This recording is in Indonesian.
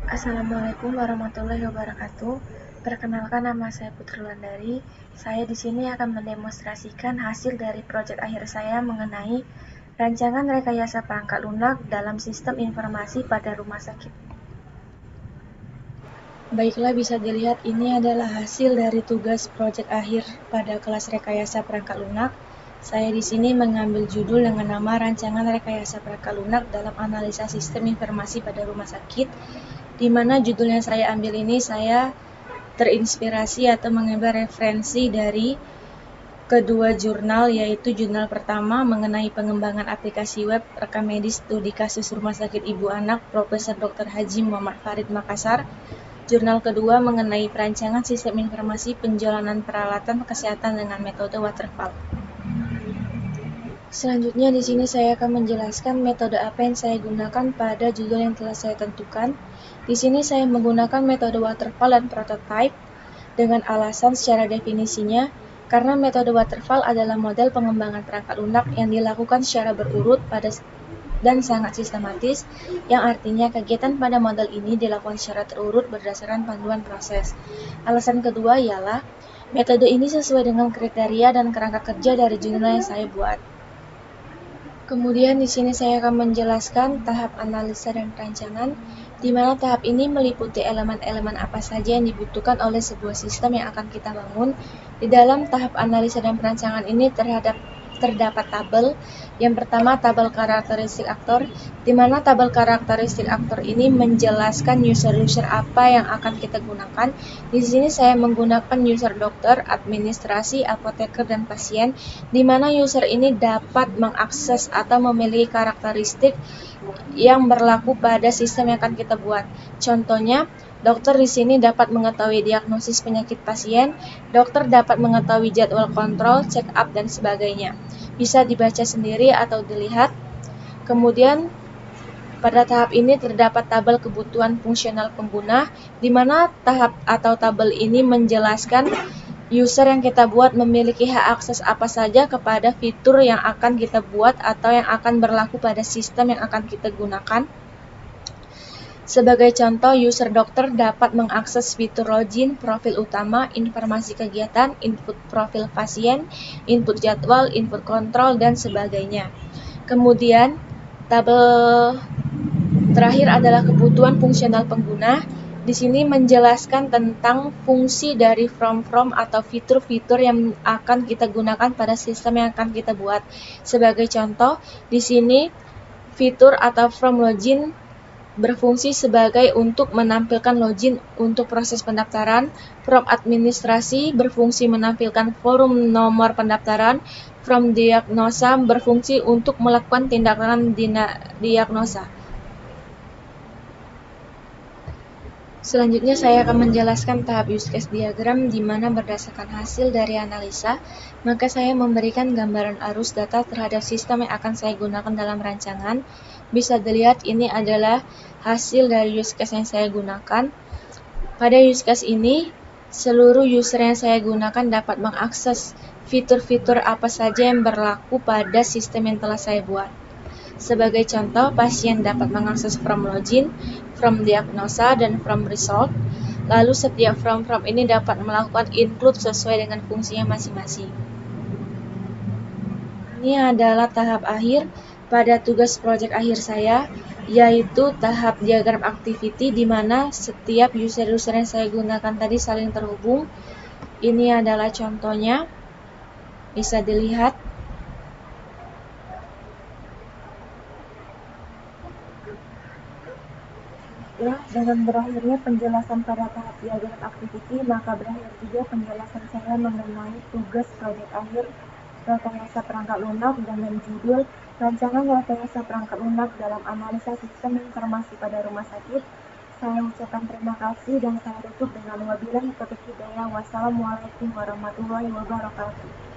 Assalamualaikum warahmatullahi wabarakatuh. Perkenalkan, nama saya Putri Wulandari. Saya di sini akan mendemonstrasikan hasil dari proyek akhir saya mengenai rancangan rekayasa perangkat lunak dalam sistem informasi pada rumah sakit. Baiklah, bisa dilihat ini adalah hasil dari tugas proyek akhir pada kelas rekayasa perangkat lunak. Saya di sini mengambil judul dengan nama rancangan rekayasa perangkat lunak dalam analisa sistem informasi pada rumah sakit, di mana judul yang saya ambil ini saya terinspirasi atau mengambil referensi dari kedua jurnal, yaitu jurnal pertama mengenai pengembangan aplikasi web rekam medis studi kasus Rumah Sakit Ibu Anak Profesor Dr. Haji Muhammad Farid Makassar. Jurnal kedua mengenai perancangan sistem informasi penjualan peralatan kesehatan dengan metode waterfall. Selanjutnya di sini saya akan menjelaskan metode apa yang saya gunakan pada judul yang telah saya tentukan. Di sini saya menggunakan metode waterfall dan prototype dengan alasan secara definisinya, karena metode waterfall adalah model pengembangan perangkat lunak yang dilakukan secara berurut dan sangat sistematis, yang artinya kegiatan pada model ini dilakukan secara terurut berdasarkan panduan proses. Alasan kedua ialah metode ini sesuai dengan kriteria dan kerangka kerja dari jurnal yang saya buat. Kemudian di sini saya akan menjelaskan tahap analisa dan perancangan, di mana tahap ini meliputi elemen-elemen apa saja yang dibutuhkan oleh sebuah sistem yang akan kita bangun. Di dalam tahap analisa dan perancangan ini terdapat tabel. Yang pertama, tabel karakteristik aktor, di mana tabel karakteristik aktor ini menjelaskan user-user apa yang akan kita gunakan. Di sini saya menggunakan user dokter, administrasi, apoteker, dan pasien, di mana user ini dapat mengakses atau memiliki karakteristik yang berlaku pada sistem yang akan kita buat. Contohnya, dokter di sini dapat mengetahui diagnosis penyakit pasien, dokter dapat mengetahui jadwal kontrol, check up, dan sebagainya. Bisa dibaca sendiri atau dilihat. Kemudian, pada tahap ini terdapat tabel kebutuhan fungsional pengguna, di mana tahap atau tabel ini menjelaskan user yang kita buat memiliki hak akses apa saja kepada fitur yang akan kita buat atau yang akan berlaku pada sistem yang akan kita gunakan. Sebagai contoh, user dokter dapat mengakses fitur login, profil utama, informasi kegiatan, input profil pasien, input jadwal, input kontrol, dan sebagainya. Kemudian, tabel terakhir adalah kebutuhan fungsional pengguna. Di sini menjelaskan tentang fungsi dari from atau fitur-fitur yang akan kita gunakan pada sistem yang akan kita buat. Sebagai contoh, di sini fitur atau from login berfungsi sebagai untuk menampilkan login untuk proses pendaftaran. From administrasi berfungsi menampilkan forum nomor pendaftaran. From diagnosa berfungsi untuk melakukan tindakan diagnosa. Selanjutnya saya akan menjelaskan tahap use case diagram, di mana berdasarkan hasil dari analisa, maka saya memberikan gambaran arus data terhadap sistem yang akan saya gunakan dalam rancangan. Bisa dilihat ini adalah hasil dari use case yang saya gunakan. Pada use case ini, seluruh user yang saya gunakan dapat mengakses fitur-fitur apa saja yang berlaku pada sistem yang telah saya buat. Sebagai contoh, pasien dapat mengakses from login, from diagnosa, dan from result. Lalu setiap from ini dapat melakukan include sesuai dengan fungsinya masing-masing. Ini adalah tahap akhir pada tugas proyek akhir saya, yaitu tahap diagram activity, di mana setiap user-user yang saya gunakan tadi saling terhubung. Ini adalah contohnya, bisa dilihat. Dengan berakhirnya penjelasan pada tahap diagram activity, maka berakhir juga penjelasan saya mengenai tugas proyek akhir rekayasa perangkat lunak dengan judul Rancangan Rekayasa Perangkat Lunak dalam Analisa Sistem Informasi pada Rumah Sakit. Saya ucapkan terima kasih dan saya tutup dengan wabillahi taufiq hidayah. Wassalamualaikum warahmatullahi wabarakatuh.